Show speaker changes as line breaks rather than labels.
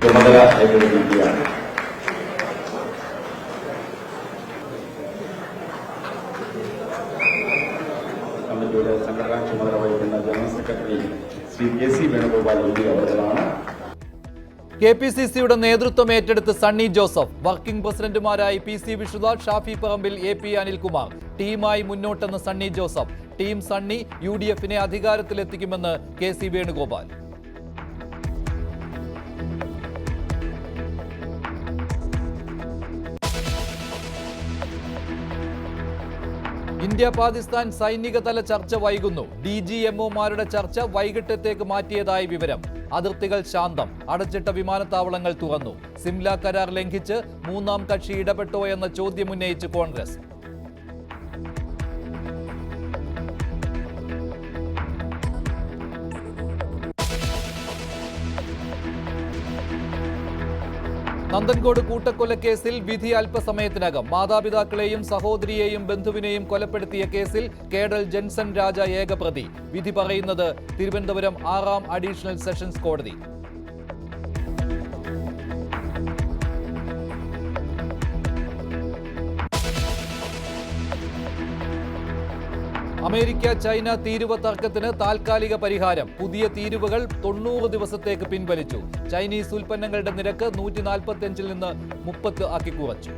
ചുമതല ഏറ്റെടുത്തിരിക്കുകയാണ്. കമ്മിറ്റിയുടെ സംഘടനാ ചുമതല വഹിക്കുന്ന general secretary Shri K C. Venugopal അവர்களാണ്.
KPCCയുടെ നേതൃത്വം ഏറ്റെടുത്ത് സണ്ണി ജോസഫ്. വർക്കിംഗ് പ്രസിഡന്റുമാരായി PC വിശ്വനാഥ്, ഷാഫി പറമ്പിൽ, AP അനിൽകുമാർ. ടീമായി മുന്നോട്ടെന്ന് സണ്ണി ജോസഫ്. ടീം സണ്ണി UDFനെ അധികാരത്തിലെത്തിക്കുമെന്ന് KC വേണുഗോപാൽ. ഇന്ത്യ പാകിസ്ഥാൻ സൈനിക തല ചർച്ച വൈകുന്നു. DGMOമാരുടെ ചർച്ച വൈകിട്ടത്തേക്ക് മാറ്റിയതായി വിവരം. അതിർത്തികൾ ശാന്തം. അടച്ചിട്ട വിമാനത്താവളങ്ങൾ തുറന്നു. സിംല കരാർ ലംഘിച്ച് മൂന്നാം കക്ഷി ഇടപെട്ടോ എന്ന ചോദ്യമുന്നയിച്ച് കോൺഗ്രസ്. നന്ദൻകോട് കൂട്ടക്കൊലക്കേസിൽ വിധി അല്പസമയത്തിനകം. മാതാപിതാക്കളെയും സഹോദരിയെയും ബന്ധുവിനെയും കൊലപ്പെടുത്തിയ കേസിൽ കേഡൽ ജെൻസൺ രാജ ഏകപ്രതി. വിധി പറയുന്നത് തിരുവനന്തപുരം 6ാം അഡീഷണൽ സെഷൻസ് കോടതി. അമേരിക്ക ചൈന തീരുവ തർക്കത്തിന് താൽക്കാലിക പരിഹാരം. പുതിയ തീരുവകൾ 90 ദിവസത്തേക്ക് പിൻവലിച്ചു. ചൈനീസ് ഉൽപ്പന്നങ്ങളുടെ നിരക്ക് 145-ൽ നിന്ന് 30 ആക്കി കുറച്ചു.